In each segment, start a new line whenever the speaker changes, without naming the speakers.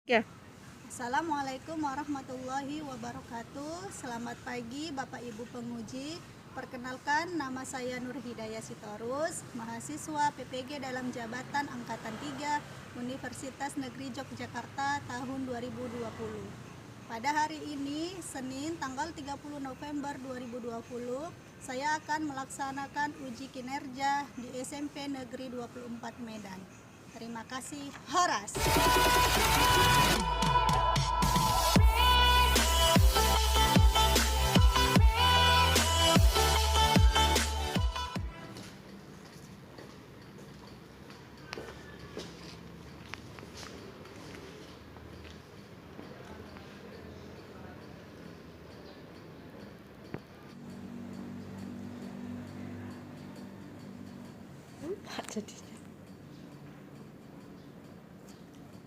Ya.
Assalamualaikum warahmatullahi wabarakatuh. Selamat pagi Bapak Ibu penguji. Perkenalkan, nama saya Nur Hidayah Sitorus, mahasiswa PPG dalam jabatan Angkatan 3 Universitas Negeri Yogyakarta tahun 2020. Pada hari ini, Senin tanggal 30 November 2020, saya akan melaksanakan uji kinerja di SMP Negeri 24 Medan. Terima kasih. Horas.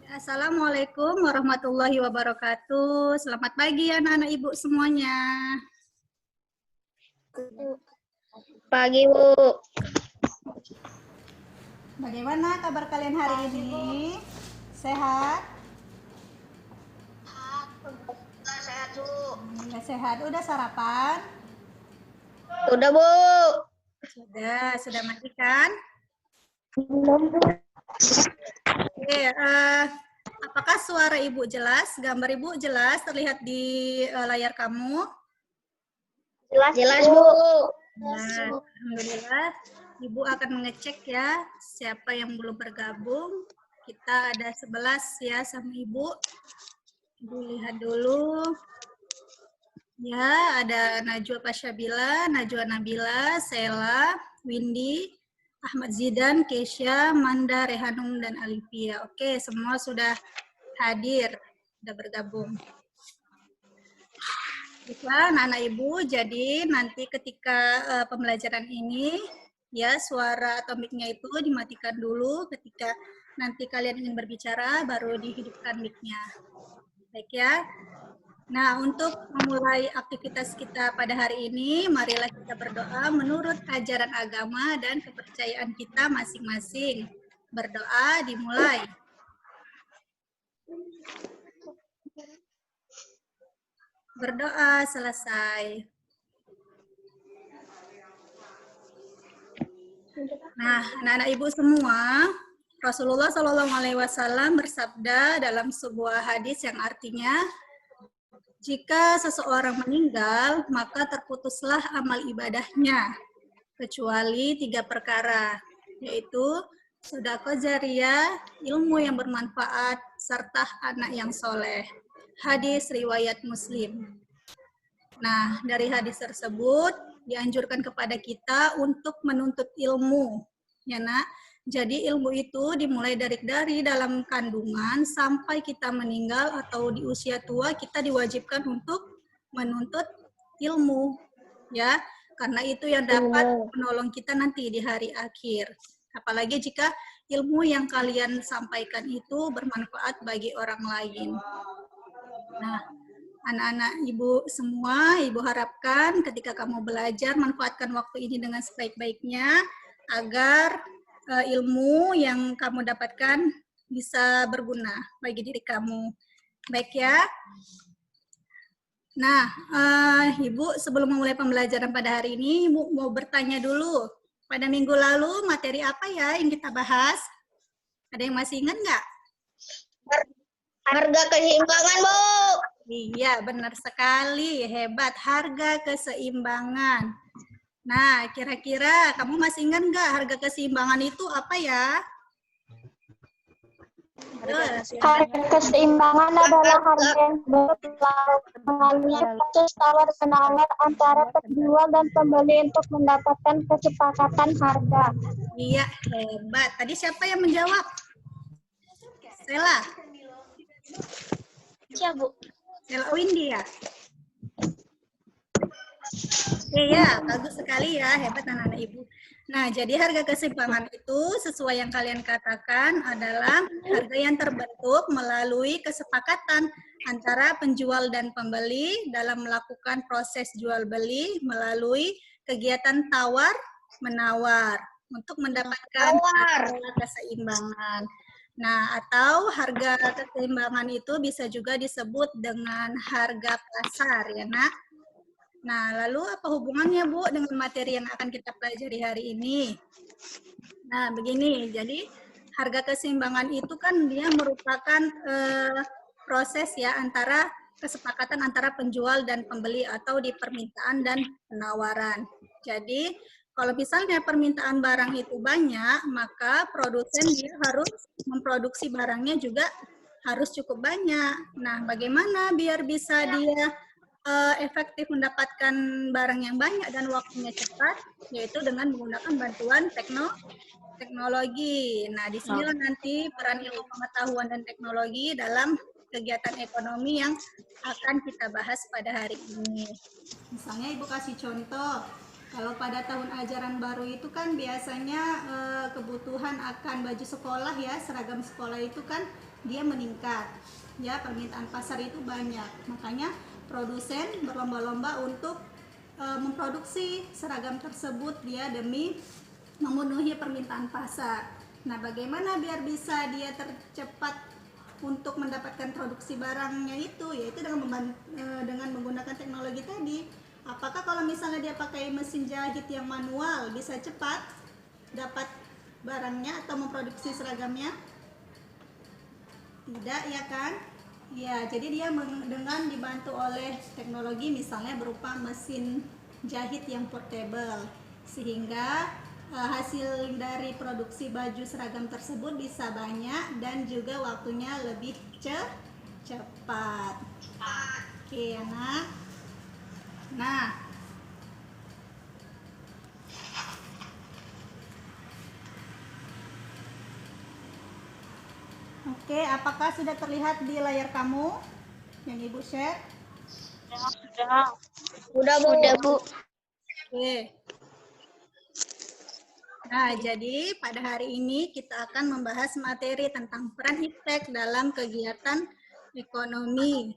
Assalamualaikum warahmatullahi wabarakatuh. Selamat pagi anak-anak ibu semuanya.
Pagi, Bu.
Bagaimana kabar kalian hari ini? Sehat?
Sehat, Bu.
Ya, sehat. Udah sarapan?
Udah, Bu.
Sudah mandi kan?
Belum, Bu.
Oke, apakah suara ibu jelas? Gambar ibu jelas terlihat di layar kamu?
Jelas, Bu.
Nah, alhamdulillah, Ibu akan mengecek ya siapa yang belum bergabung. Kita ada 11 ya sama Ibu. Ibu lihat dulu. Ya, ada Najwa Pasyabila, Najwa Nabila, Sela, Windy, Ahmad Zidan, Kesha, Manda, Rehanum, dan Alifia. Oke, semua sudah hadir, sudah bergabung. Baiklah, anak-anak Ibu, jadi nanti ketika pembelajaran ini, ya suara atau mic-nya itu dimatikan dulu. Ketika nanti kalian ingin berbicara, baru dihidupkan mic-nya. Baik ya. Nah, untuk memulai aktivitas kita pada hari ini, marilah kita berdoa menurut ajaran agama dan kepercayaan kita masing-masing. Berdoa dimulai. Berdoa selesai. Nah, anak-anak ibu semua, Rasulullah SAW bersabda dalam sebuah hadis yang artinya, jika seseorang meninggal, maka terputuslah amal ibadahnya, kecuali 3 perkara, yaitu sedekah jariyah, ilmu yang bermanfaat, serta anak yang soleh. Hadis riwayat Muslim. Nah, dari hadis tersebut dianjurkan kepada kita untuk menuntut ilmu, ya nak. Jadi ilmu itu dimulai dari dalam kandungan sampai kita meninggal atau di usia tua kita diwajibkan untuk menuntut ilmu, ya. Karena itu yang dapat menolong kita nanti di hari akhir. Apalagi jika ilmu yang kalian sampaikan itu bermanfaat bagi orang lain. Nah, anak-anak ibu semua, ibu harapkan ketika kamu belajar, manfaatkan waktu ini dengan sebaik-baiknya, agar ilmu yang kamu dapatkan bisa berguna bagi diri kamu. Baik ya. Nah, Ibu sebelum memulai pembelajaran pada hari ini, Ibu mau bertanya dulu. Pada minggu lalu, materi apa ya yang kita bahas? Ada yang masih ingat nggak?
Harga keseimbangan, Bu.
Iya, benar sekali. Hebat. Harga keseimbangan. Nah, kira-kira kamu masih ingat nggak harga keseimbangan itu apa ya?
Harga keseimbangan adalah harga yang melalui proses tawar-menawar antara penjual dan pembeli untuk mendapatkan kesepakatan harga.
Iya, hebat. Tadi siapa yang menjawab? Sela.
Siap, Bu.
Sela Windy ya? Iya, bagus sekali ya. Hebat anak-anak ibu. Nah, jadi harga keseimbangan itu sesuai yang kalian katakan adalah harga yang terbentuk melalui kesepakatan antara penjual dan pembeli dalam melakukan proses jual beli melalui kegiatan tawar-menawar untuk mendapatkan harga keseimbangan. Nah, atau harga keseimbangan itu bisa juga disebut dengan harga pasar, ya nak. Nah, lalu apa hubungannya Bu dengan materi yang akan kita pelajari hari ini? Nah, begini, jadi harga keseimbangan itu kan dia merupakan proses ya antara kesepakatan antara penjual dan pembeli atau di permintaan dan penawaran. Jadi, kalau misalnya permintaan barang itu banyak, maka produsen dia harus memproduksi barangnya juga harus cukup banyak. Nah, bagaimana biar bisa dia efektif mendapatkan barang yang banyak dan waktunya cepat, yaitu dengan menggunakan bantuan teknologi. Nah, di sinilah nanti peran ilmu pengetahuan dan teknologi dalam kegiatan ekonomi yang akan kita bahas pada hari ini. Misalnya Ibu kasih contoh, kalau pada tahun ajaran baru itu kan biasanya kebutuhan akan baju sekolah ya, seragam sekolah itu kan dia meningkat. Ya, permintaan pasar itu banyak. Makanya produsen berlomba-lomba untuk memproduksi seragam tersebut dia demi memenuhi permintaan pasar. Nah, bagaimana biar bisa dia tercepat untuk mendapatkan produksi barangnya itu, yaitu dengan menggunakan teknologi tadi. Apakah kalau misalnya dia pakai mesin jahit yang manual bisa cepat dapat barangnya atau memproduksi seragamnya? Tidak, ya kan? Ya, jadi dia dengan dibantu oleh teknologi misalnya berupa mesin jahit yang portable, sehingga hasil dari produksi baju seragam tersebut bisa banyak dan juga waktunya lebih cepat. Oke, anak. Nah, oke, apakah sudah terlihat di layar kamu yang Ibu share?
Udah, Bu.
Udah, Bu.
Oke. Nah, jadi pada hari ini kita akan membahas materi tentang peran iptek dalam kegiatan ekonomi.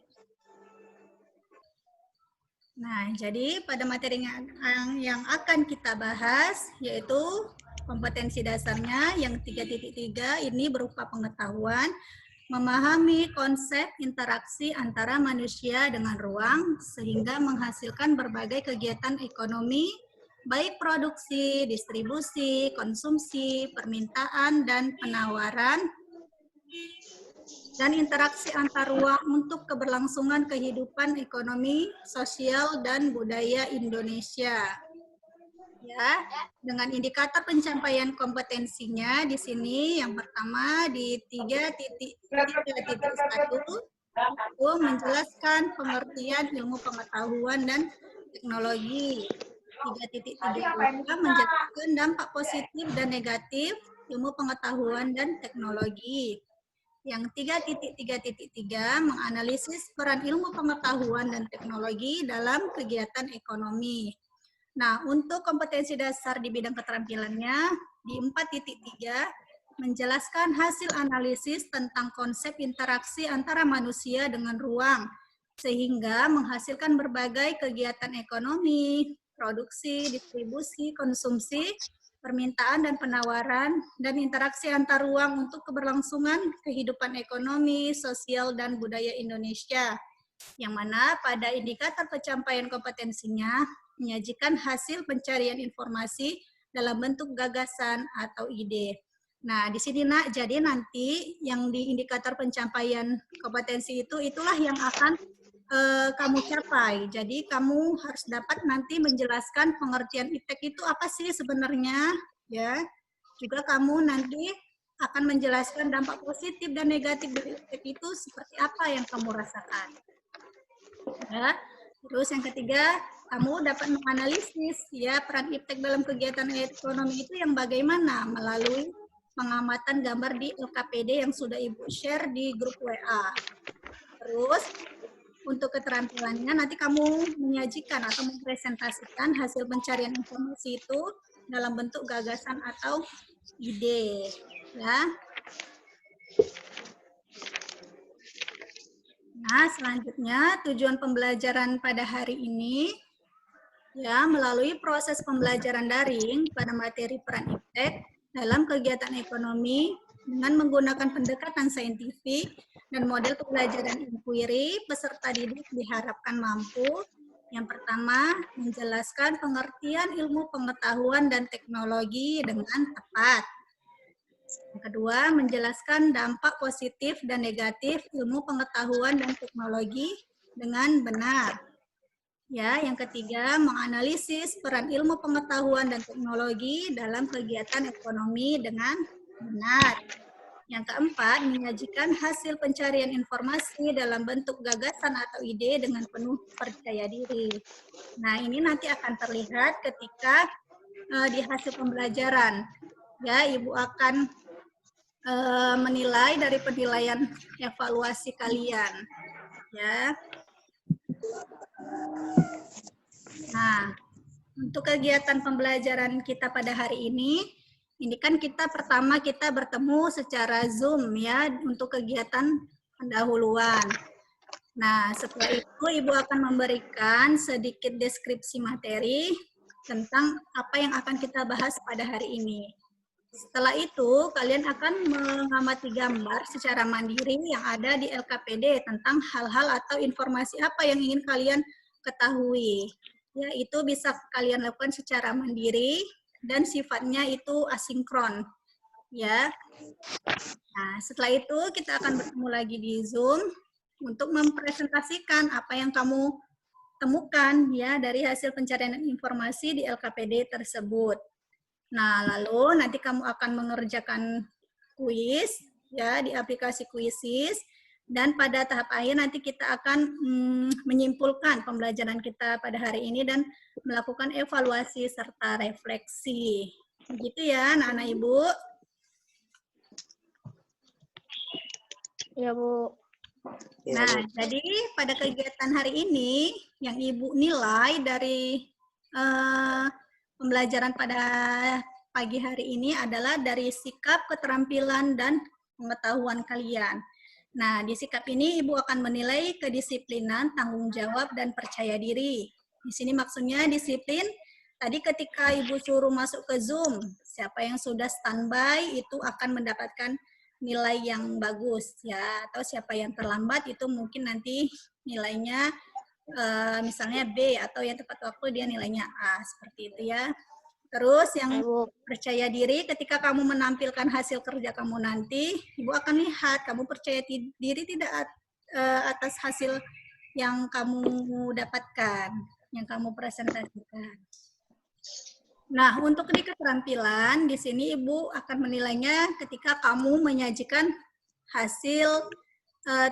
Nah, jadi pada materi yang akan kita bahas yaitu kompetensi dasarnya yang 3.3 ini berupa pengetahuan, memahami konsep interaksi antara manusia dengan ruang sehingga menghasilkan berbagai kegiatan ekonomi baik produksi, distribusi, konsumsi, permintaan, dan penawaran, dan interaksi antar ruang untuk keberlangsungan kehidupan ekonomi, sosial, dan budaya Indonesia. Ya, dengan indikator pencapaian kompetensinya di sini yang pertama di 3.1 itu menjelaskan pengertian ilmu pengetahuan dan teknologi. 3.3 menjelaskan dampak positif dan negatif ilmu pengetahuan dan teknologi. Yang 3.3 menganalisis peran ilmu pengetahuan dan teknologi dalam kegiatan ekonomi. Nah, untuk kompetensi dasar di bidang keterampilannya, di 4.3 menjelaskan hasil analisis tentang konsep interaksi antara manusia dengan ruang, sehingga menghasilkan berbagai kegiatan ekonomi, produksi, distribusi, konsumsi, permintaan dan penawaran, dan interaksi antar ruang untuk keberlangsungan kehidupan ekonomi, sosial, dan budaya Indonesia. Yang mana pada indikator pencapaian kompetensinya menyajikan hasil pencarian informasi dalam bentuk gagasan atau ide. Nah, di sini Nak, jadi nanti yang di indikator pencapaian kompetensi itu itulah yang akan kamu capai. Jadi kamu harus dapat nanti menjelaskan pengertian iptek itu apa sih sebenarnya, ya. Juga kamu nanti akan menjelaskan dampak positif dan negatif dari iptek itu seperti apa yang kamu rasakan. Ya. Terus yang ketiga, kamu dapat menganalisis ya peran iptek dalam kegiatan ekonomi itu yang bagaimana melalui pengamatan gambar di LKPD yang sudah Ibu share di grup WA. Terus untuk keterampilannya nanti kamu menyajikan atau mempresentasikan hasil pencarian informasi itu dalam bentuk gagasan atau ide, ya. Nah, selanjutnya tujuan pembelajaran pada hari ini ya melalui proses pembelajaran daring pada materi peran iptek dalam kegiatan ekonomi Dengan menggunakan pendekatan saintifik dan model pembelajaran inquiry, peserta didik diharapkan mampu yang pertama, menjelaskan pengertian ilmu pengetahuan dan teknologi dengan tepat. Yang kedua, menjelaskan dampak positif dan negatif ilmu pengetahuan dan teknologi dengan benar. Ya, yang ketiga, menganalisis peran ilmu pengetahuan dan teknologi dalam kegiatan ekonomi dengan benar. Yang keempat, menyajikan hasil pencarian informasi dalam bentuk gagasan atau ide dengan penuh percaya diri. Nah, ini nanti akan terlihat ketika di hasil pembelajaran. Ya, Ibu akan menilai dari penilaian evaluasi kalian. Ya. Nah, untuk kegiatan pembelajaran kita pada hari ini kan kita pertama kita bertemu secara Zoom ya untuk kegiatan pendahuluan. Nah, setelah itu Ibu akan memberikan sedikit deskripsi materi tentang apa yang akan kita bahas pada hari ini. Setelah itu, kalian akan mengamati gambar secara mandiri yang ada di LKPD tentang hal-hal atau informasi apa yang ingin kalian ketahui. Ya, itu bisa kalian lakukan secara mandiri dan sifatnya itu asinkron. Ya. Nah, setelah itu kita akan bertemu lagi di Zoom untuk mempresentasikan apa yang kamu temukan ya dari hasil pencarian informasi di LKPD tersebut. Nah, lalu nanti kamu akan mengerjakan kuis ya di aplikasi Quizzes dan pada tahap akhir nanti kita akan menyimpulkan pembelajaran kita pada hari ini dan melakukan evaluasi serta refleksi. Begitu ya, anak-anak Ibu.
Ya, Bu.
Nah, jadi pada kegiatan hari ini yang Ibu nilai dari pembelajaran pada pagi hari ini adalah dari sikap, keterampilan, dan pengetahuan kalian. Nah, di sikap ini Ibu akan menilai kedisiplinan, tanggung jawab, dan percaya diri. Di sini maksudnya disiplin, tadi ketika Ibu suruh masuk ke Zoom, siapa yang sudah standby itu akan mendapatkan nilai yang bagus ya, atau siapa yang terlambat itu mungkin nanti nilainya misalnya B atau yang tepat waktu dia nilainya A, seperti itu ya. Terus yang percaya diri ketika kamu menampilkan hasil kerja kamu nanti, Ibu akan lihat kamu percaya diri tidak atas hasil yang kamu dapatkan, yang kamu presentasikan. Nah, untuk di keterampilan, di sini Ibu akan menilainya ketika kamu menyajikan hasil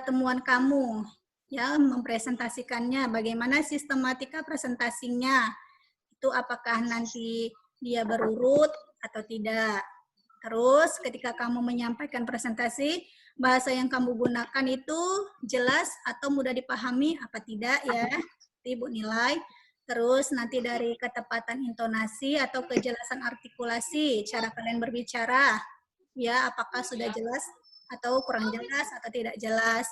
temuan kamu, ya, mempresentasikannya, bagaimana sistematika presentasinya, itu apakah nanti dia berurut atau tidak. Terus ketika kamu menyampaikan presentasi, bahasa yang kamu gunakan itu jelas atau mudah dipahami apa tidak ya, Ibu nilai. Terus nanti dari ketepatan intonasi atau kejelasan artikulasi, cara kalian berbicara, ya apakah sudah jelas atau kurang jelas atau tidak jelas.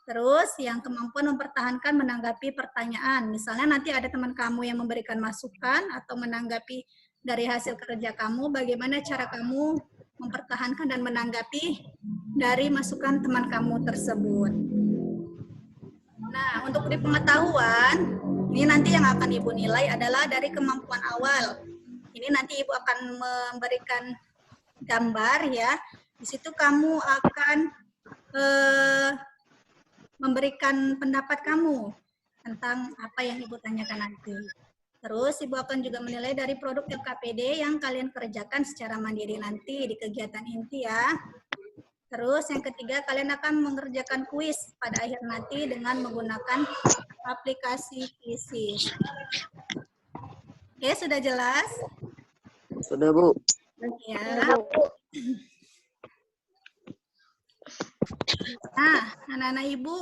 Terus yang kemampuan mempertahankan menanggapi pertanyaan. Misalnya nanti ada teman kamu yang memberikan masukan atau menanggapi dari hasil kerja kamu, bagaimana cara kamu mempertahankan dan menanggapi dari masukan teman kamu tersebut. Nah, untuk di pengetahuan, ini nanti yang akan Ibu nilai adalah dari kemampuan awal. Ini nanti Ibu akan memberikan gambar ya. Di situ kamu akan memberikan pendapat kamu tentang apa yang Ibu tanyakan nanti. Terus Ibu akan juga menilai dari produk LKPD yang kalian kerjakan secara mandiri nanti di kegiatan inti ya. Terus yang ketiga, kalian akan mengerjakan kuis pada akhir nanti dengan menggunakan aplikasi Quizzes. Oke, sudah jelas?
Sudah, Bu.
Ya. Nah, anak-anak Ibu,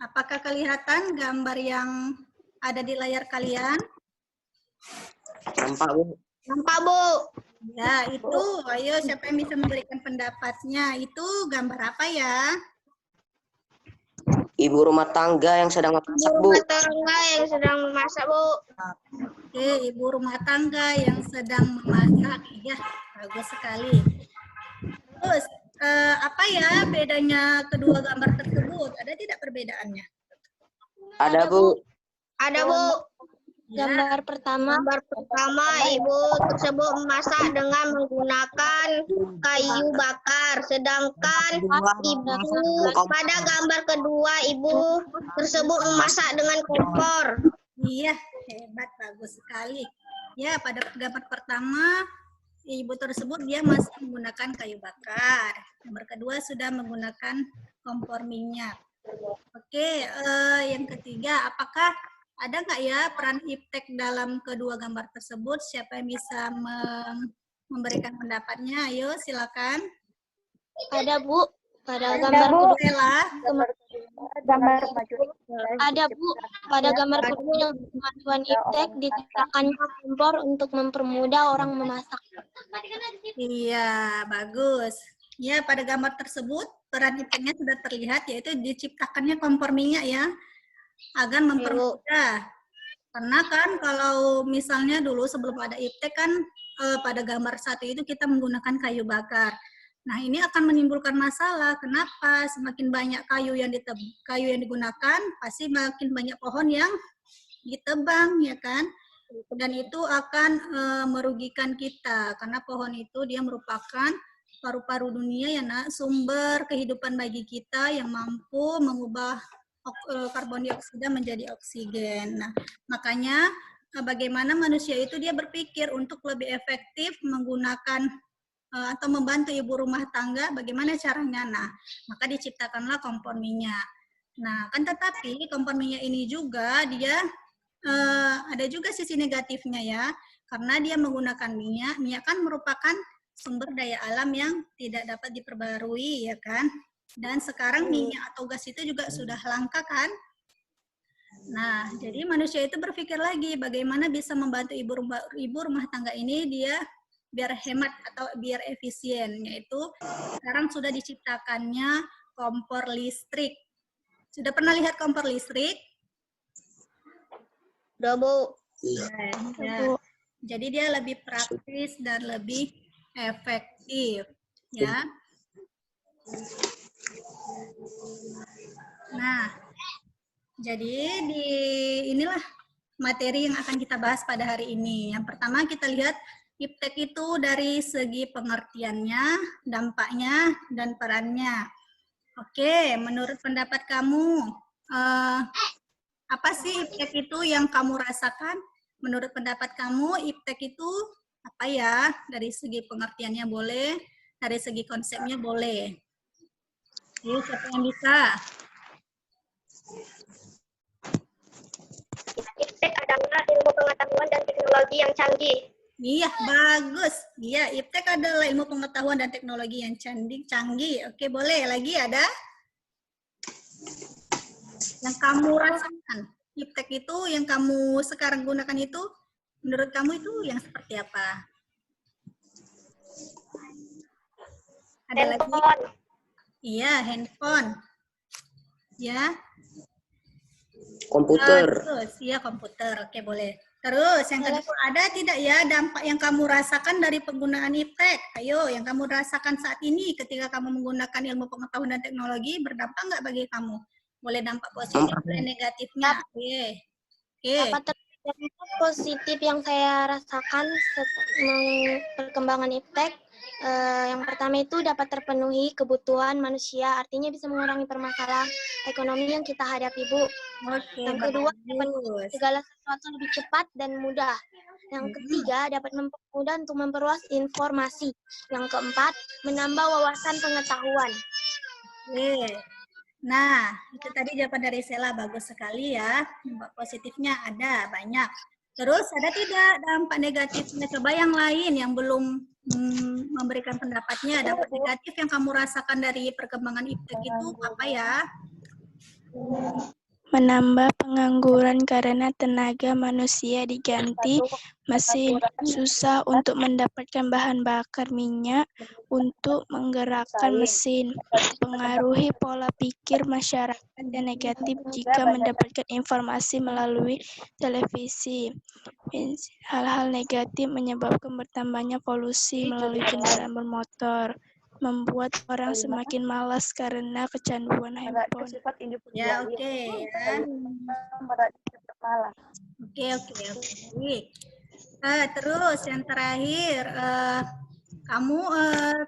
apakah kelihatan gambar yang ada di layar kalian?
Nampak, Bu.
Nampak, Bu.
Ya, itu. Ayo, siapa yang bisa memberikan pendapatnya? Itu gambar apa ya?
Ibu rumah tangga yang sedang memasak, Bu.
Rumah tangga yang sedang memasak, Bu.
Oke, ibu rumah tangga yang sedang memasak. Ya, bagus sekali. Bagus. Apa ya bedanya kedua gambar tersebut? Ada tidak perbedaannya?
Ada, Bu.
Ada, Bu.
Ya.
Gambar pertama,
Gambar pertama, Ibu tersebut memasak dengan menggunakan kayu bakar. Sedangkan Ibu pada gambar kedua, Ibu tersebut memasak dengan kompor.
Iya, hebat, bagus sekali. Ya, pada gambar pertama, ibu tersebut dia masih menggunakan kayu bakar. Gambar kedua sudah menggunakan kompor minyak. Oke, yang ketiga, apakah ada nggak ya peran iptek dalam kedua gambar tersebut? Siapa yang bisa memberikan pendapatnya? Ayo, silakan.
ada Bu. Pada
Ada
gambar
Bu
kedua,
Sela.
ada Bu. Pada gambar kedua, kemampuan iptek diciptakannya kompor untuk mempermudah orang memasak.
Iya, bagus. Ya, pada gambar tersebut peran ipteknya sudah terlihat, yaitu diciptakannya kompor minyak ya, agar mempermudah. Karena kan kalau misalnya dulu sebelum ada iptek kan pada gambar satu itu kita menggunakan kayu bakar. Nah, ini akan menimbulkan masalah. Kenapa? Semakin banyak kayu yang digunakan, pasti makin banyak pohon yang ditebang, ya kan? Dan itu akan merugikan kita karena pohon itu dia merupakan paru-paru dunia ya nak, sumber kehidupan bagi kita yang mampu mengubah karbon dioksida menjadi oksigen. Nah, makanya bagaimana manusia itu dia berpikir untuk lebih efektif menggunakan atau membantu ibu rumah tangga, bagaimana caranya? Nah, maka diciptakanlah kompor minyak. Nah, kan tetapi kompor minyak ini juga dia ada juga sisi negatifnya ya, karena dia menggunakan minyak. Minyak kan merupakan sumber daya alam yang tidak dapat diperbarui, ya kan? Dan sekarang minyak atau gas itu juga sudah langka kan? Nah, jadi manusia itu berpikir lagi bagaimana bisa membantu ibu rumah tangga ini dia biar hemat atau biar efisien, yaitu sekarang sudah diciptakannya kompor listrik. Sudah pernah lihat kompor listrik?
Udah, Bu.
Ya. Jadi dia lebih praktis dan lebih efektif, ya. Nah, jadi inilah materi yang akan kita bahas pada hari ini. Yang pertama kita lihat iptek itu dari segi pengertiannya, dampaknya, dan perannya. Oke, menurut pendapat kamu, apa sih iptek itu yang kamu rasakan? Menurut pendapat kamu, iptek itu apa ya? Dari segi pengertiannya boleh, dari segi konsepnya boleh. Ayo, siapa yang bisa?
Iptek adalah ilmu pengetahuan dan teknologi yang canggih.
Iya, bagus. Iya, iptek adalah ilmu pengetahuan dan teknologi yang canggih. Oke, boleh. Lagi ada? Yang kamu rasakan. Iptek itu yang kamu sekarang gunakan itu, menurut kamu itu yang seperti apa? Ada lagi? Iya, handphone. Ya.
Komputer.
Terus, iya komputer. Oke, boleh. Terus, yang kedua, ada tidak ya dampak yang kamu rasakan dari penggunaan iptek? Ayo, yang kamu rasakan saat ini ketika kamu menggunakan ilmu pengetahuan dan teknologi, berdampak nggak bagi kamu? Boleh dampak positif dan negatifnya. Oke.
Dampak positif yang saya rasakan perkembangan iptek, yang pertama itu dapat terpenuhi kebutuhan manusia, artinya bisa mengurangi permasalahan ekonomi yang kita hadapi, Bu.
Oke,
Yang kedua, dapat
bagus.
segala sesuatu lebih cepat dan mudah. Yang ketiga, dapat mempermudah untuk memperluas informasi. Yang keempat, menambah wawasan pengetahuan.
Oke. Nah, itu tadi jawaban dari Sela, bagus sekali ya. Dampak positifnya ada, banyak. Terus ada tidak dampak negatifnya? Coba yang lain yang belum memberikan pendapatnya. Dampak negatif yang kamu rasakan dari perkembangan iptek itu apa ya?
Menambah pengangguran karena tenaga manusia diganti mesin, susah untuk mendapatkan bahan bakar minyak untuk menggerakkan mesin, pengaruhi pola pikir masyarakat yang negatif jika mendapatkan informasi melalui televisi. Hal-hal negatif menyebabkan bertambahnya polusi melalui kendaraan bermotor. membuat orang semakin malas karena kecanduan handphone.
Ya, oke ya. Oke. Terus yang terakhir, kamu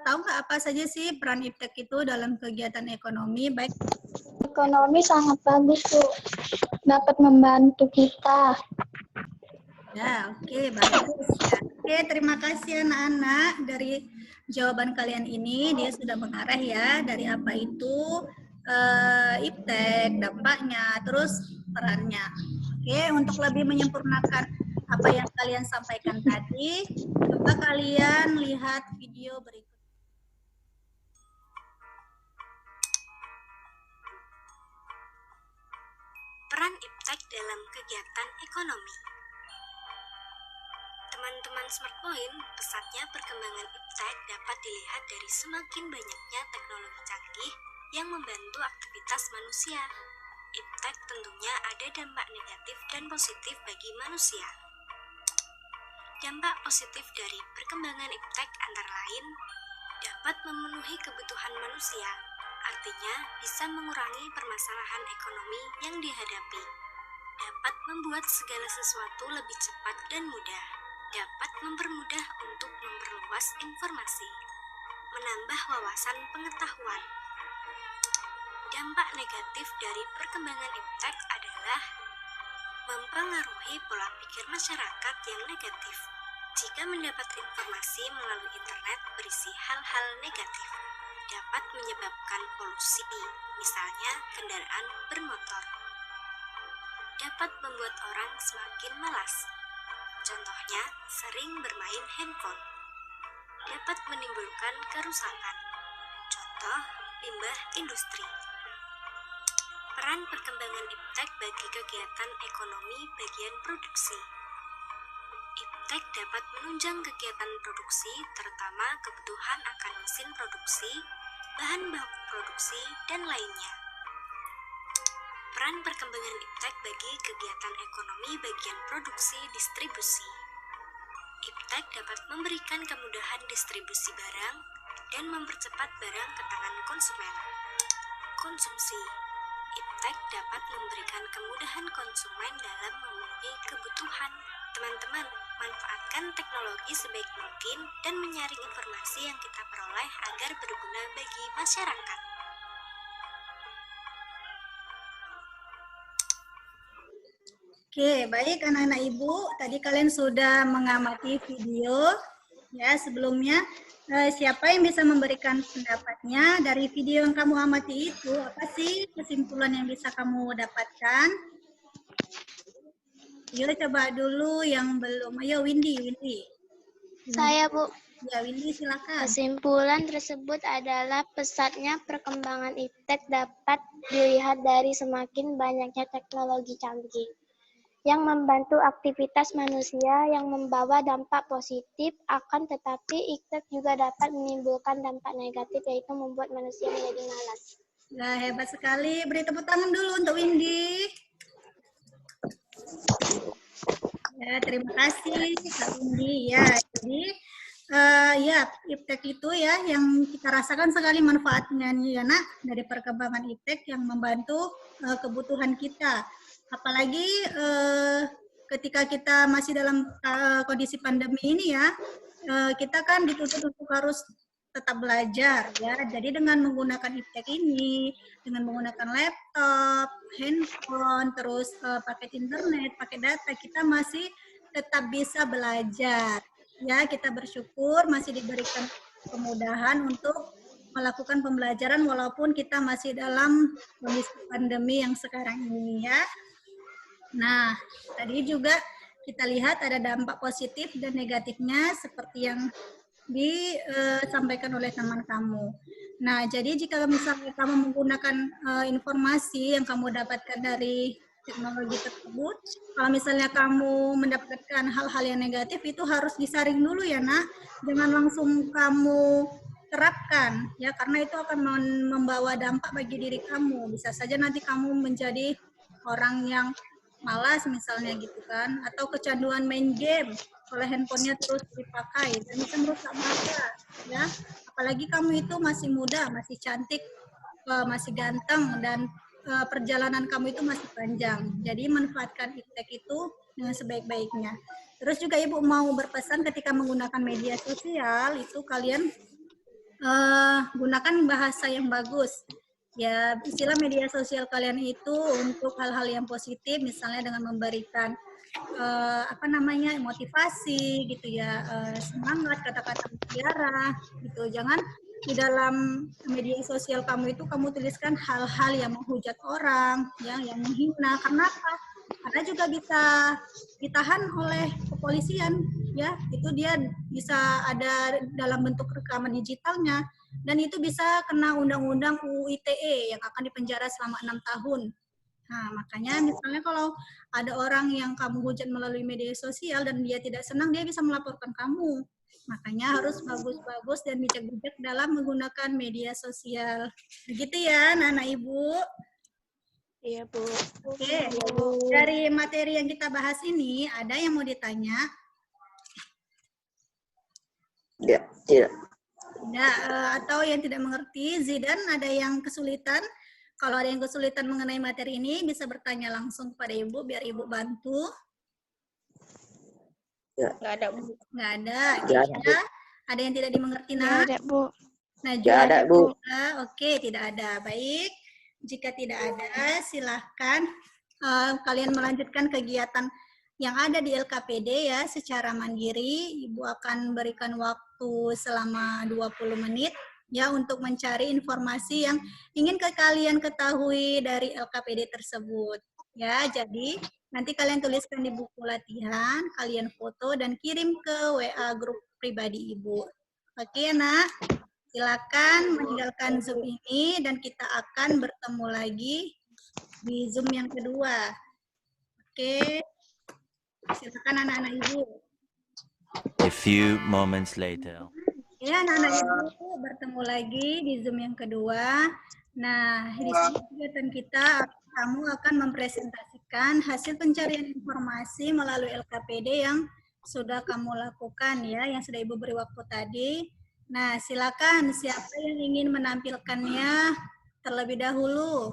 tahu nggak apa saja sih peran iptek itu dalam kegiatan ekonomi? Baik.
Ekonomi sangat bagus, Bu. Dapat membantu kita.
Ya, oke, bagus. Ya. Oke, terima kasih anak-anak dari jawaban kalian ini. Dia sudah mengarah ya dari apa itu iptek, dampaknya, terus perannya. Oke, untuk lebih menyempurnakan apa yang kalian sampaikan tadi, coba kalian lihat video berikut.
Peran iptek dalam kegiatan ekonomi. Teman-teman SmartPoint, pesatnya perkembangan iptek dapat dilihat dari semakin banyaknya teknologi canggih yang membantu aktivitas manusia. Iptek tentunya ada dampak negatif dan positif bagi manusia. Dampak positif dari perkembangan iptek antara lain dapat memenuhi kebutuhan manusia, artinya bisa mengurangi permasalahan ekonomi yang dihadapi, dapat membuat segala sesuatu lebih cepat dan mudah, dapat mempermudah untuk memperluas informasi, menambah wawasan pengetahuan. Dampak negatif dari perkembangan iptek adalah mempengaruhi pola pikir masyarakat yang negatif. Jika mendapat informasi melalui internet berisi hal-hal negatif, dapat menyebabkan polusi, misalnya kendaraan bermotor. Dapat membuat orang semakin malas. Contohnya, sering bermain handphone. Dapat menimbulkan kerusakan. Contoh, limbah industri. Peran perkembangan iptek bagi kegiatan ekonomi bagian produksi. Iptek dapat menunjang kegiatan produksi, terutama kebutuhan akan mesin produksi, bahan baku produksi, dan lainnya. Peran perkembangan iptek bagi kegiatan ekonomi bagian produksi distribusi. Iptek dapat memberikan kemudahan distribusi barang dan mempercepat barang ke tangan konsumen. Konsumsi. Iptek dapat memberikan kemudahan konsumen dalam memenuhi kebutuhan. Teman-teman, manfaatkan teknologi sebaik mungkin dan menyaring informasi yang kita peroleh agar berguna bagi masyarakat.
Oke, baik anak-anak ibu, tadi kalian sudah mengamati video. Ya, sebelumnya siapa yang bisa memberikan pendapatnya dari video yang kamu amati itu? Apa sih kesimpulan yang bisa kamu dapatkan? Yuk coba dulu yang belum. Ayo Windy.
Saya, Bu.
Ya Windy silakan.
Kesimpulan tersebut adalah pesatnya perkembangan iptek dapat dilihat dari semakin banyaknya teknologi canggih yang membantu aktivitas manusia yang membawa dampak positif, akan tetapi iptek juga dapat menimbulkan dampak negatif, yaitu membuat manusia menjadi malas.
Nah, hebat sekali. Beri tepuk tangan dulu untuk Windy. Ya, terima kasih Kak Windy. Ya, jadi ya iptek itu ya yang kita rasakan sekali manfaatnya ya nak dari perkembangan iptek yang membantu kebutuhan kita. Apalagi ketika kita masih dalam kondisi pandemi ini ya, kita kan dituntut untuk harus tetap belajar ya. Jadi dengan menggunakan iptek ini, dengan menggunakan laptop, handphone, terus pakai internet, pakai data, kita masih tetap bisa belajar. Ya, kita bersyukur masih diberikan kemudahan untuk melakukan pembelajaran walaupun kita masih dalam kondisi pandemi yang sekarang ini ya. Nah, tadi juga kita lihat ada dampak positif dan negatifnya seperti yang disampaikan oleh teman kamu. Nah, jadi jika misalnya kamu menggunakan informasi yang kamu dapatkan dari teknologi tersebut, kalau misalnya kamu mendapatkan hal-hal yang negatif, itu harus disaring dulu ya nak, jangan langsung kamu terapkan, ya karena itu akan membawa dampak bagi diri kamu. Bisa saja nanti kamu menjadi orang yang malas misalnya gitu kan, atau kecanduan main game oleh handphonenya terus dipakai dan bisa merusak mata ya, Apalagi kamu itu masih muda, masih cantik, masih ganteng, dan perjalanan kamu itu masih panjang. Jadi manfaatkan iptek itu dengan sebaik-baiknya. Terus juga Ibu mau berpesan ketika menggunakan media sosial itu kalian gunakan bahasa yang bagus. Ya, istilah media sosial kalian itu untuk hal-hal yang positif, misalnya dengan memberikan motivasi gitu ya, semangat, kata-kata mutiara gitu. Jangan di dalam media sosial kamu itu kamu tuliskan hal-hal yang menghujat orang, ya, yang menghina. Kenapa? Karena juga bisa ditahan oleh kepolisian, ya. Itu dia bisa ada dalam bentuk rekaman digitalnya, dan itu bisa kena undang-undang UU ITE yang akan dipenjara selama 6 tahun. Nah, makanya misalnya kalau ada orang yang kamu hujat melalui media sosial dan dia tidak senang, dia bisa melaporkan kamu. Makanya harus bagus-bagus dan bijak-bijak dalam menggunakan media sosial. Begitu ya, Nana Ibu?
Iya, Bu.
Oke, dari materi yang kita bahas ini, ada yang mau ditanya?
Ya, tidak.
Tidak, atau yang tidak mengerti? Zidan, ada yang kesulitan? Kalau ada yang kesulitan mengenai materi ini, bisa bertanya langsung kepada Ibu, biar Ibu bantu.
Ya.
Nggak ada, Bu.
Nggak ada.
Nggak ada, Bu.
Ada yang tidak dimengerti,
Nggak
Nak?
ada, Bu.
Najwa,
Nggak ada, Bu.
Oke, tidak ada. Baik. Jika tidak ada, silahkan kalian melanjutkan kegiatan yang ada di LKPD ya secara mandiri. Ibu akan berikan waktu selama 20 menit ya untuk mencari informasi yang ingin kalian ketahui dari LKPD tersebut. Ya, jadi nanti kalian tuliskan di buku latihan, kalian foto dan kirim ke WA grup pribadi Ibu. Oke, Nak? Silakan meninggalkan Zoom ini dan kita akan bertemu lagi di Zoom yang kedua. Oke. Silakan anak-anak Ibu.
A few moments later.
Ya, anak-anak Ibu bertemu lagi di Zoom yang kedua. Nah, di sini kegiatan kita, kamu akan mempresentasikan hasil pencarian informasi melalui LKPD yang sudah kamu lakukan ya, yang sudah Ibu beri waktu tadi. Nah, silakan siapa yang ingin menampilkannya terlebih dahulu.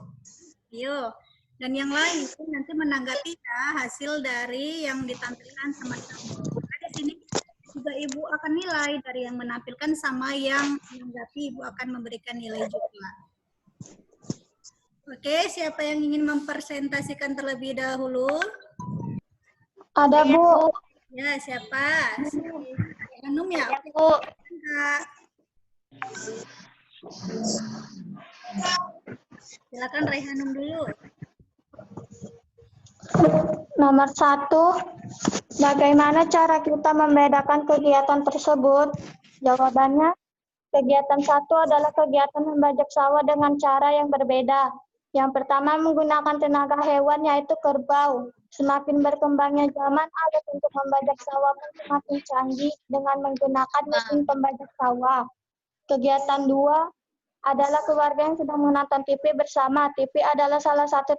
Yuk. Dan yang lain itu nanti menanggapi ya hasil dari yang ditampilkan sama kamu. Nah, di sini juga Ibu akan nilai dari yang menampilkan sama yang menanggapi, Ibu akan memberikan nilai juga. Oke, siapa yang ingin mempresentasikan terlebih dahulu?
Ada, Bu.
Ya, siapa? Hanum ya?
Bu.
Silakan Raihanum dulu.
Nomor 1, bagaimana cara kita membedakan kegiatan tersebut? Jawabannya, kegiatan 1 adalah kegiatan membajak sawah dengan cara yang berbeda. Yang pertama menggunakan tenaga hewan yaitu kerbau. Semakin berkembangnya zaman, alat untuk membajak sawah pun semakin canggih dengan menggunakan mesin pembajak sawah. Kegiatan 2 adalah keluarga yang sedang menonton TV bersama. TV adalah salah satu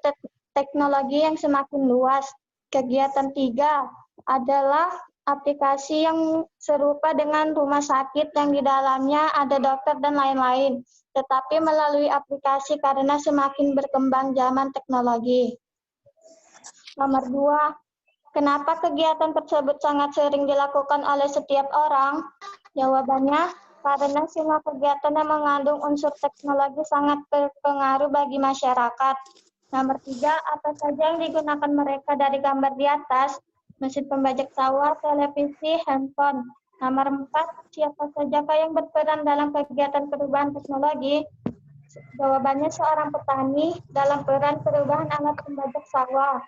teknologi yang semakin luas. Kegiatan 3 adalah aplikasi yang serupa dengan rumah sakit yang di dalamnya ada dokter dan lain-lain, tetapi melalui aplikasi karena semakin berkembang zaman teknologi. Nomor 2, kenapa kegiatan tersebut sangat sering dilakukan oleh setiap orang? Jawabannya, karena semua kegiatan yang mengandung unsur teknologi sangat berpengaruh bagi masyarakat. Nomor 3, apa saja yang digunakan mereka dari gambar di atas? Mesin pembajak sawah, televisi, handphone. Nomor 4, siapa sajakah yang berperan dalam kegiatan perubahan teknologi? Jawabannya seorang petani dalam peran perubahan alat pembajak sawah.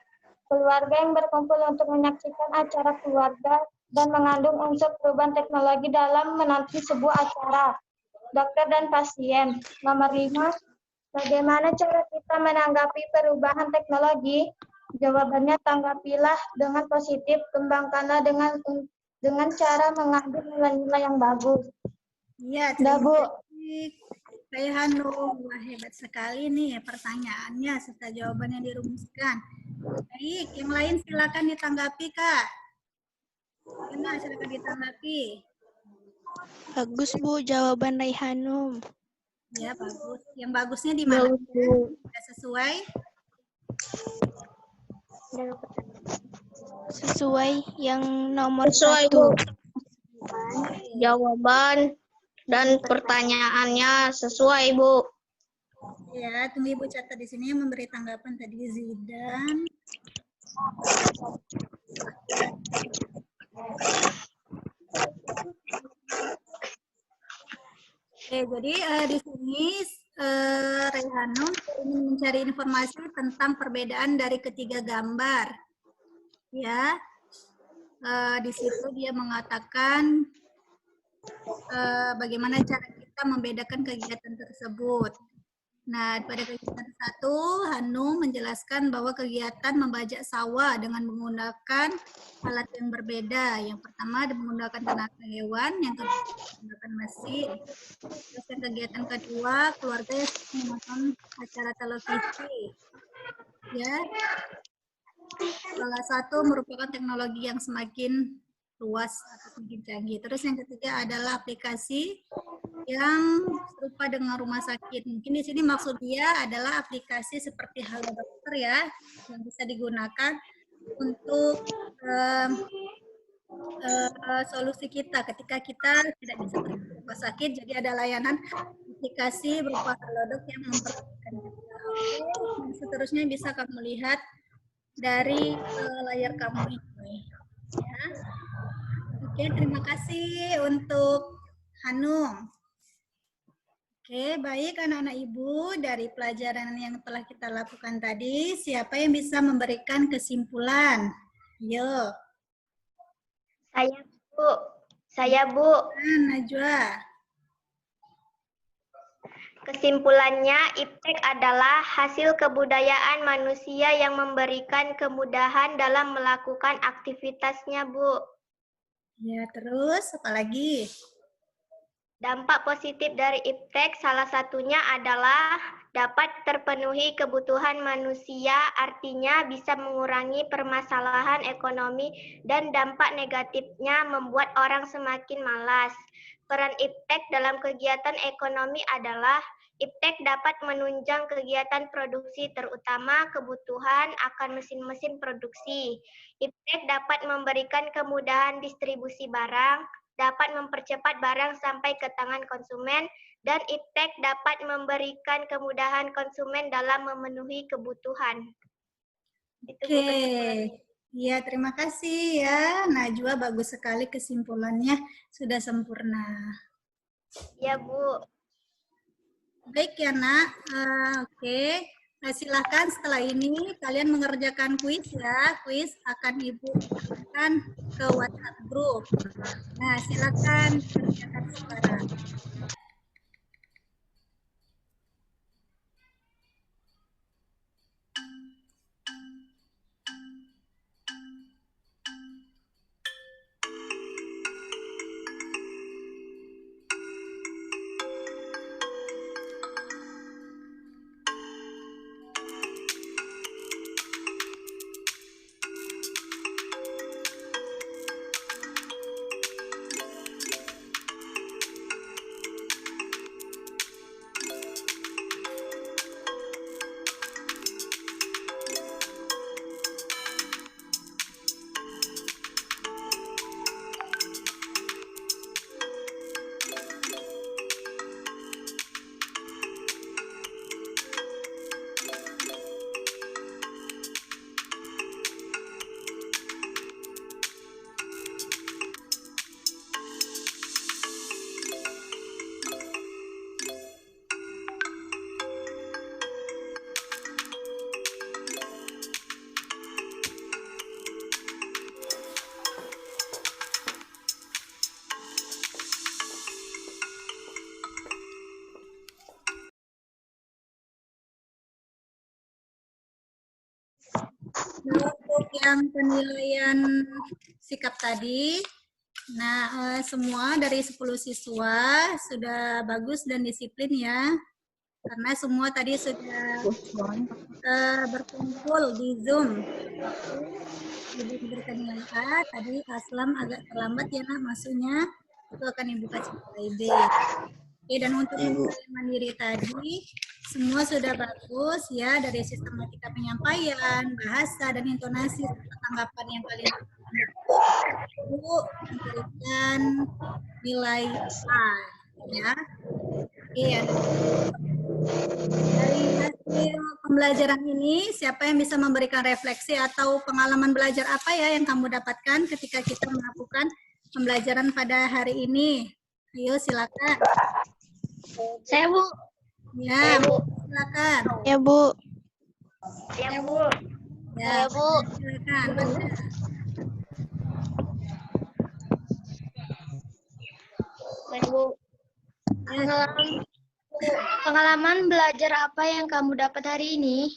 Keluarga yang berkumpul untuk menyaksikan acara keluarga dan mengandung unsur perubahan teknologi dalam menonton sebuah acara. Dokter dan pasien. Nomor 5, bagaimana cara kita menanggapi perubahan teknologi? Jawabannya, tanggapilah dengan positif, kembangkanlah dengan cara mengambil nilai-nilai yang bagus.
Iya,
Dah, Bu.
Raihanum, wah hebat sekali nih pertanyaannya serta jawabannya dirumuskan. Baik, yang lain silakan ditanggapi, Kak. Silakan ditanggapi.
Bagus, Bu. Jawaban Raihanum.
Ya, bagus. Yang bagusnya di mana?
Bagus, Bu.
Sudah sesuai?
Sesuai yang nomor
Sesuai,
1.
Bu. Jawaban dan pertanyaannya sesuai, Bu.
Ya, tunggu Ibu catat di sini yang memberi tanggapan tadi Zidan. Oke, jadi di sini Raihanum ingin mencari informasi tentang perbedaan dari ketiga gambar. Ya, di situ dia mengatakan bagaimana cara kita membedakan kegiatan tersebut. Nah, pada kegiatan 1, Hanum menjelaskan bahwa kegiatan membajak sawah dengan menggunakan alat yang berbeda. Yang pertama menggunakan tenaga hewan, yang kedua menggunakan mesin. Terus yang kegiatan kedua, keluarga yang menonton acara televisi. Ya, salah satu merupakan teknologi yang semakin luas atau semakin canggih. Terus yang ketiga adalah aplikasi yang serupa dengan rumah sakit. Mungkin di sini maksud dia adalah aplikasi seperti Halo Dokter ya, yang bisa digunakan untuk solusi kita ketika kita tidak bisa pergi ke rumah sakit. Jadi ada layanan aplikasi berupa Halodoc yang memperhatikan kita. Oke, seterusnya bisa kamu lihat dari layar kamu ini. Ya. Oke, terima kasih untuk Hanum. Oke, baik anak-anak Ibu, dari pelajaran yang telah kita lakukan tadi, siapa yang bisa memberikan kesimpulan? Yo.
Saya, Bu.
Najwa.
Kesimpulannya, iptek adalah hasil kebudayaan manusia yang memberikan kemudahan dalam melakukan aktivitasnya, Bu.
Ya, terus apa lagi?
Dampak positif dari iptek salah satunya adalah dapat terpenuhi kebutuhan manusia, artinya bisa mengurangi permasalahan ekonomi, dan dampak negatifnya membuat orang semakin malas. Peran iptek dalam kegiatan ekonomi adalah iptek dapat menunjang kegiatan produksi, terutama kebutuhan akan mesin-mesin produksi. Iptek dapat memberikan kemudahan distribusi barang, dapat mempercepat barang sampai ke tangan konsumen, dan iptek dapat memberikan kemudahan konsumen dalam memenuhi kebutuhan.
Oke, ya terima kasih ya Najwa, bagus sekali kesimpulannya, sudah sempurna.
Ya Bu.
Baik ya nak, oke. Nah, silahkan setelah ini kalian mengerjakan kuis ya. Kuis akan Ibu kirimkan ke WhatsApp group. Nah, silakan kerjakan sekarang. Untuk yang penilaian sikap tadi, nah semua dari 10 siswa sudah bagus dan disiplin ya, karena semua tadi sudah berkumpul di Zoom. Ibu diberikan nilai A, tadi Aslam agak terlambat ya nak masuknya. Itu akan Ibu kasih slide. Oke, dan untuk penilaian mandiri tadi, semua sudah bagus ya, dari sistematika penyampaian, bahasa, dan intonasi, serta tanggapan yang kalian Ibu memberikan nilai A ya. Oke, dari hasil pembelajaran ini, siapa yang bisa memberikan refleksi atau pengalaman belajar apa ya yang kamu dapatkan ketika kita melakukan pembelajaran pada hari ini? Ayo silakan.
Saya, Bu.
Ya, Bu, silakan.
Ya, Bu.
Ya, Bu.
Ya,
Bu.
silakan. Bunda.
Bu. Pengalaman belajar apa yang kamu dapat hari ini?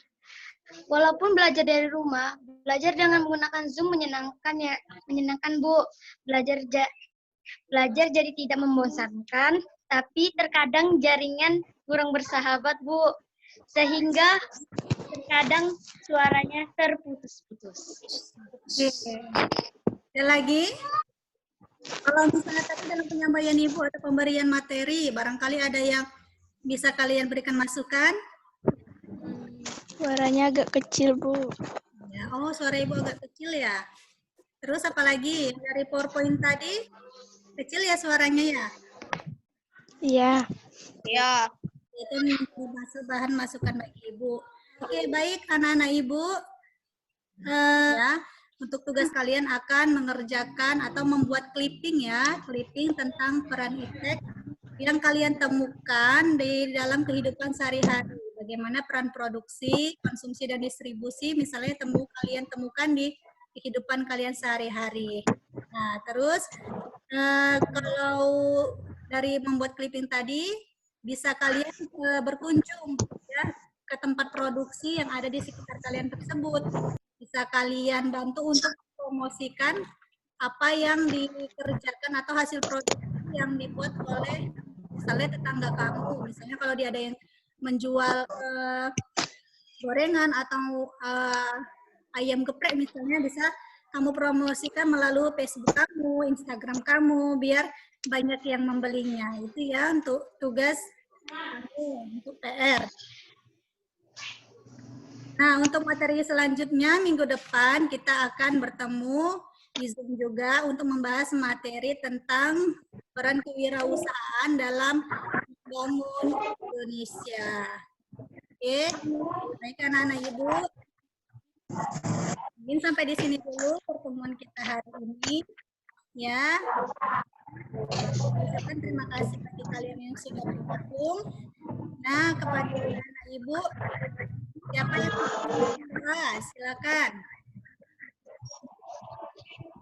Walaupun belajar dari rumah, belajar dengan menggunakan Zoom menyenangkan ya, menyenangkan Bu. Belajar jadi tidak membosankan, tapi terkadang jaringan kurang bersahabat Bu, sehingga terkadang suaranya terputus-putus.
Ada lagi? Kalau misalnya tadi dalam penyampaian Ibu atau pemberian materi, barangkali ada yang bisa kalian berikan masukan?
Suaranya agak kecil, Bu.
Ya, oh, suara Ibu agak kecil ya. Terus apa lagi? Dari PowerPoint tadi, kecil ya suaranya ya?
Iya.
Ya.
Itu menjadi bahan masukan bagi Ibu. Oke, baik anak-anak Ibu. Ya, untuk tugas kalian akan mengerjakan atau membuat clipping ya, clipping tentang peran iptek yang kalian temukan di dalam kehidupan sehari-hari. Bagaimana peran produksi, konsumsi, dan distribusi, misalnya kalian temukan di kehidupan kalian sehari-hari. Nah, terus kalau dari membuat clipping tadi, bisa kalian berkunjung ya ke tempat produksi yang ada di sekitar kalian tersebut. Bisa kalian bantu untuk promosikan apa yang dikerjakan atau hasil produksi yang dibuat oleh misalnya tetangga kamu. Misalnya kalau dia ada yang menjual gorengan atau ayam geprek misalnya, bisa kamu promosikan melalui Facebook kamu, Instagram kamu, biar banyak yang membelinya. Itu ya untuk tugas kamu, untuk PR. Nah, untuk materi selanjutnya minggu depan kita akan bertemu di Zoom juga untuk membahas materi tentang peran kewirausahaan dalam membangun Indonesia. Oke, baik anak-anak Ibu. Mungkin sampai di sini dulu pertemuan kita hari ini. Ya, ucapkan terima kasih bagi kalian yang sudah bergabung. Nah, kepada anak Ibu, siapa yang mau silakan.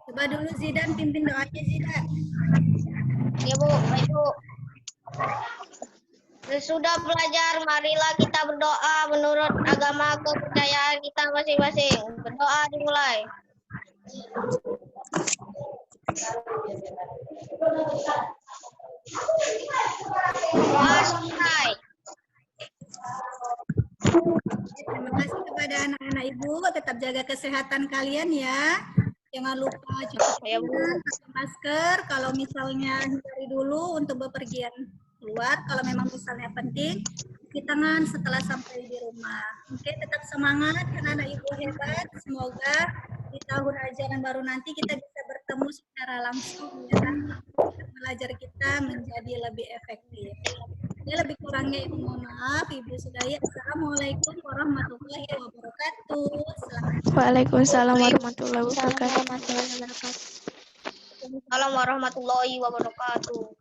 Coba dulu Zidan pimpin doanya Zidan.
Ya Bu, baik Bu. Sesudah belajar, marilah kita berdoa menurut agama kepercayaan kita masing-masing. Berdoa dimulai. Doa selesai.
Terima kasih kepada anak-anak Ibu, tetap jaga kesehatan kalian ya. Jangan lupa cuci tangan, pakai masker. Kalau misalnya hindari dulu untuk bepergian keluar. Kalau memang misalnya penting, cuci tangan setelah sampai di rumah. Oke, tetap semangat anak-anak Ibu hebat. Semoga di tahun ajaran baru nanti kita bisa bertemu secara langsung ya. Belajar kita menjadi lebih efektif. Ini lebih kurangnya Ibu mohon maaf. Ibu Sudaya, Assalamualaikum warahmatullahi wabarakatuh.
Waalaikumsalam warahmatullahi wabarakatuh.
Assalamualaikum warahmatullahi wabarakatuh.